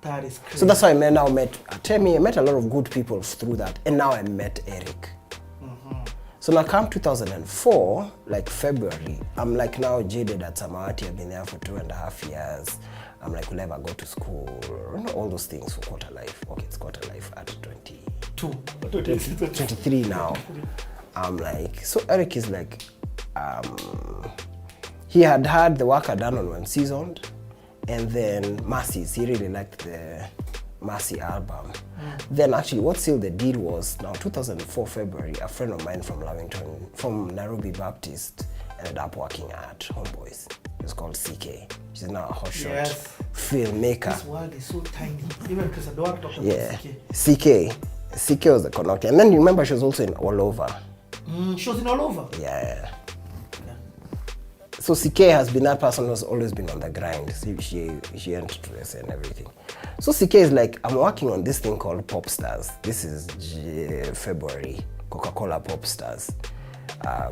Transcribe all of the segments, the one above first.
That is crazy. So that's why I met Atemi. I met a lot of good people through that. And now I met Eric. So now come 2004, like February, I'm like now jaded at Samawati. I've been there for 2.5 years. I'm like, will never go to school, all those things for quarter life. Okay, it's quarter life at 23 now. I'm like, so Eric is like, he had the work I done on Unseasoned, and then Mercy's, he really liked the Mercy album. Then actually what sealed the deal was now 2004 February, a friend of mine from Nairobi Baptist ended up working at Homeboys. It's called CK. She's now a hot shot filmmaker. This world is so tiny. Even because I don't want to talk about CK. CK was the connector. And then you remember she was also in All Over. She was in All Over? Yeah. So CK has been that person who's always been on the grind. She entered dress and everything. So CK is like, I'm working on this thing called Pop Stars. This is February, Coca-Cola Pop Stars.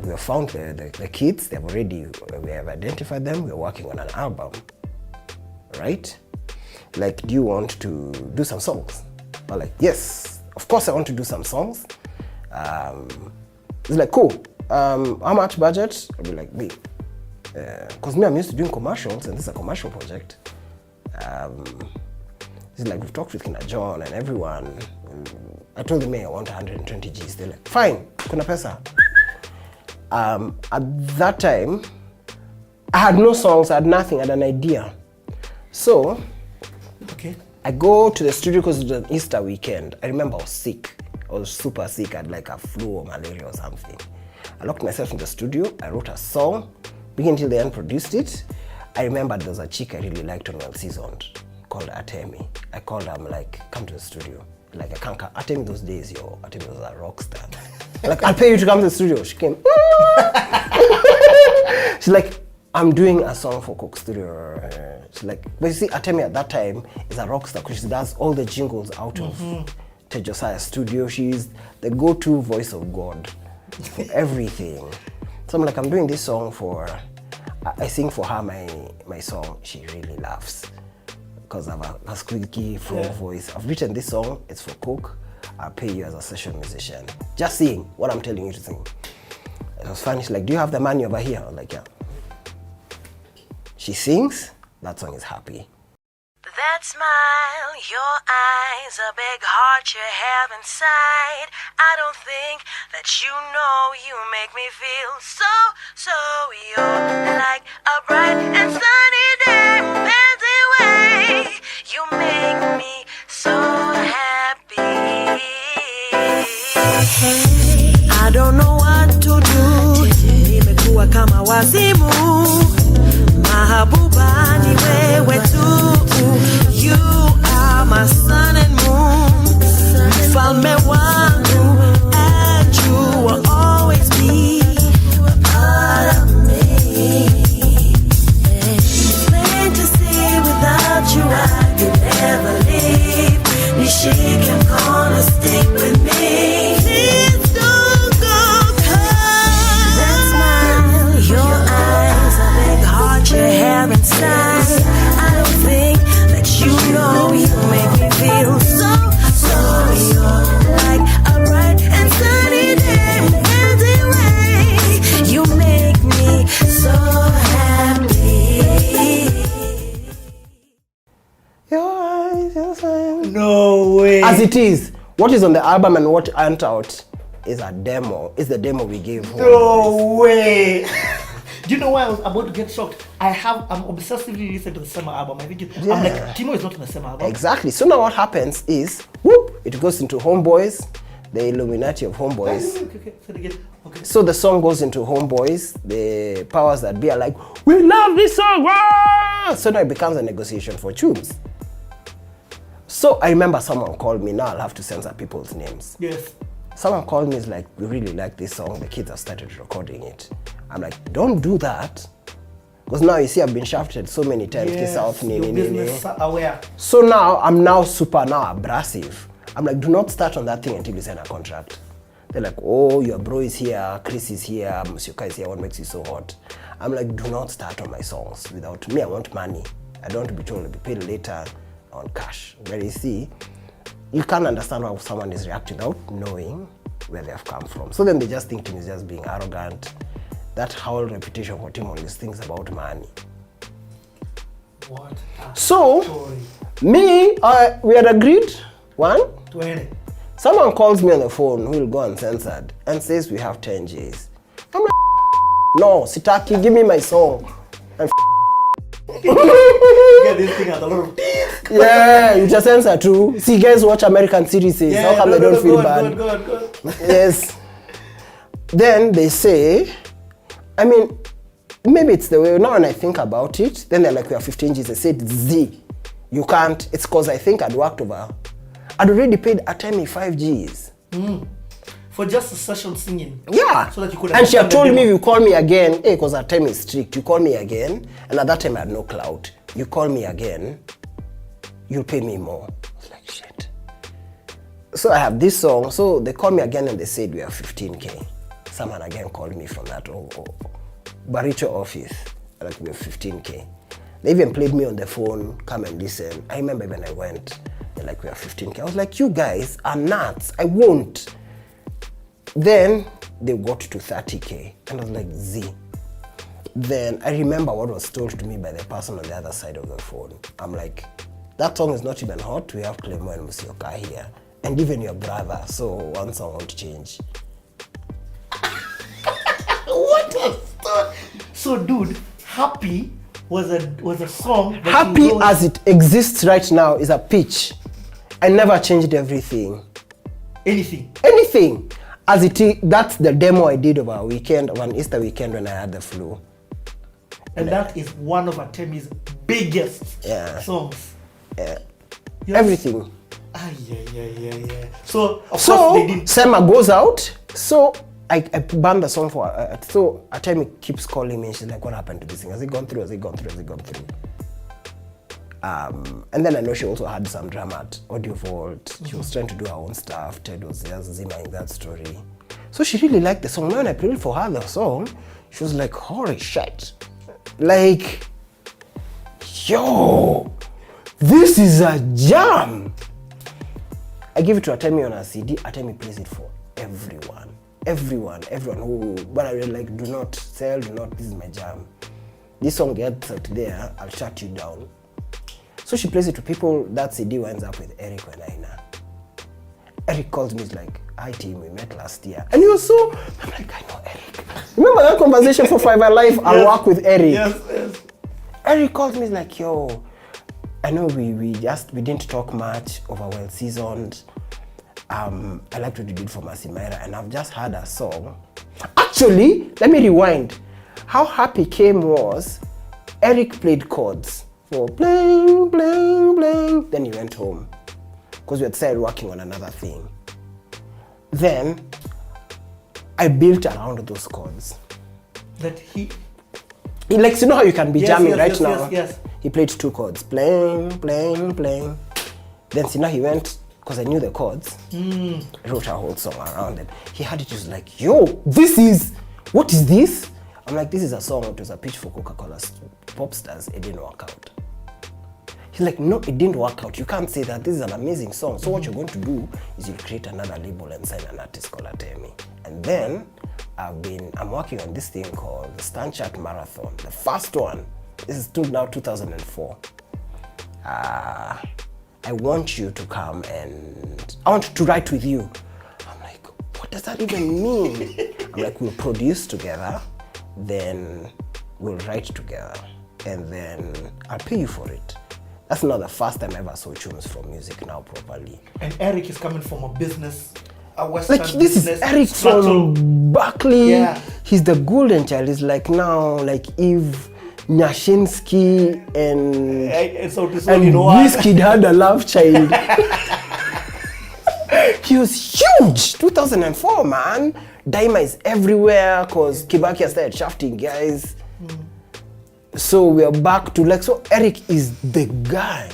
We have found the kids, we have identified them, we're working on an album, right? Like, do you want to do some songs? I'm like, yes, of course I want to do some songs. It's like, cool, how much budget? I'll be like, because me, I'm used to doing commercials, and this is a commercial project. It's like, we've talked with Kina John and everyone. I told them, I want 120 Gs. They're like, fine, kuna pesa. At that time, I had no songs, I had nothing, I had an idea. So, I go to the studio because it was an Easter weekend. I remember I was sick. I was super sick. I had like a flu or malaria or something. I locked myself in the studio. I wrote a song. Beginning till the end, produced it. I remember there was a chick I really liked on Unseasoned called Atemi. I called her, I'm like, come to the studio. Like, I can't come. Atemi those days, Atemi was a rock star. Like, I'll pay you to come to the studio. She came. She's like, I'm doing a song for Coke Studio. She's like, but you see, Atemi at that time is a rock star because she does all the jingles out of Josiah's studio. She's the go-to voice of God for everything. So I'm like, I'm doing this song for, I sing for her my song she really loves because I have a squeaky flow voice. I've written this song, it's for Coke. I'll pay you as a session musician. Just sing what I'm telling you to sing. It was funny. She's like, do you have the money over here? I'm like, yeah. She sings, that song is Happy. That smile, your eyes, a big heart you have inside. I don't think that you know you make me feel so you're like a bright and sunny day, fancy way. You make me so happy. I don't know what to do. Nimekuwa kama wazimu. Mahabuba ni wewe tu. You are my sun and moon. Mfalme wangu, and you will always be a part of me. Plain to see without you I could never leave. Nishike mkono, stick with me. Please don't go, 'cause that smile, your eyes, a big heart you have inside. I don't think that you know you make me feel so you're like a bright and sunny day, fancy way. You make me so happy. Your eyes, your smile. No way. As it is, what is on the album and what aren't out is a demo. Is the demo we gave home. No way. Do you know why I was about to get shocked? I'm obsessively listening to the Sema album. I'm like, Timo is not in the Sema album. Exactly. So now what happens is, whoop, it goes into Homeboys, the Illuminati of Homeboys. Okay. So the song goes into Homeboys, the powers that be are like, we love this song! Wah! So now it becomes a negotiation for tunes. So I remember someone called me, now I'll have to censor people's names. Yes. Someone called me, is like, we really like this song, the kids have started recording it. I'm like, don't do that. Because now you see I've been shafted so many times. Yes, your business aware. So now I'm super abrasive. I'm like, do not start on that thing until you sign a contract. They're like, oh, your bro is here, Chris is here, Monsieur is here, what makes you so hot? I'm like, do not start on my songs without me. I want money. I don't want to be told to be paid later. on cash. Where you see, you can't understand how someone is reacting without knowing where they have come from. So then they just think Tim is just being arrogant. That whole reputation for Tim always thinks about money. What a So, story. me, we had agreed, 1, 20. someone calls me on the phone who will go uncensored and says we have 10 Gs. I'm like, no, Sitaki, give me my song. And Yeah, this thing has a lot of teeth. yeah, you just censor too. See, guys watch American series. How come they don't feel bad? Go on. Yes. Then they say, I mean, maybe it's the way, now when I think about it, then they're like, we have 15 Gs. I said, Z, you can't. It's because I think I'd already paid Atemi 5 Gs. For just a session singing. Yeah. So that you could and she had told me, demo. you call me again, because Atemi is strict. You call me again, and at that time I had no clout. You call me again, you'll pay me more. I was like, shit. So I have this song. So they called me again and they said, we have 15K. Someone again called me from that Baricho office. Like, we have 15K. They even played me on the phone, come and listen. I remember when I went, they're like, we have 15K. I was like, you guys are nuts. I won't. Then they got to 30K. And I was like, Z. Then I remember what was told to me by the person on the other side of the phone. I'm like, that song is not even hot. We have Clemo and Musioka here. And even your brother. So one song won't change. What a story. So, dude, Happy was a song that Happy you wrote. as it exists right now is a pitch. I never changed everything. Anything. As it is, that's the demo I did over a weekend, of an Easter weekend when I had the flu. And that is one of Atemi's biggest songs. Yeah. Yes. Everything. Yeah. So, of course, So they did. Sema goes out. So I banned the song for so Atemi keeps calling me and she's like, what happened to this thing? Has it gone through? Has it gone through? And then I know she also had some drama at Audio Vault. She was trying to do her own stuff. Ted was just zimmering that story. So she really liked the song. Now when I played for her the song, she was like, holy shit. Like, yo, this is a jam. I give it to Atemi on a CD. Atemi plays it for everyone who, but I really like, do not sell, this is my jam. This song gets out there, I'll shut you down. So she plays it to people. That CD winds up with Eric and Aina. Eric calls me, he's like, hi team, we met last year. And he was so, I'm like, I know Eric. Remember that conversation for Fiverr Life? I'll work with Eric. Yes. Eric calls me, he's like, yo, I know we didn't talk much over well seasoned. I liked what you did for Masimera, and I've just heard a song. Actually, let me rewind. How Happy came was, Eric played chords for bling, bling, bling. Then he went home because we had started working on another thing. Then I built around those chords. That he Like, you know how you can be jamming right now? Yes. He played 2 chords, playing. Then see now he went, because I knew the chords, I wrote a whole song around it. He had it, just like, yo, what is this? I'm like, this is a song, it was a pitch for Coca-Cola Pop Stars, it didn't work out. He's like, no, it didn't work out. You can't say that. This is an amazing song. So what you're going to do is you'll create another label and sign an artist called Atemi. And then I'm working on this thing called the Stanchart Marathon. The first one. This is now 2004. I want you to come and I want to write with you. I'm like, what does that even mean? I'm like, we'll produce together, then we'll write together, and then I'll pay you for it. That's not the first time I ever saw tunes from music now properly. And Eric is coming from a business, a Western Like, this is business Eric structure. from Berkeley. Yeah. He's the golden child. He's like now, like Eve Nyashinsky and So this one, you know what? Wizkid had a love child. He was huge. 2004, man. Daima is everywhere because Kibaki started shafting guys. So we are back to like, so Eric is the guy.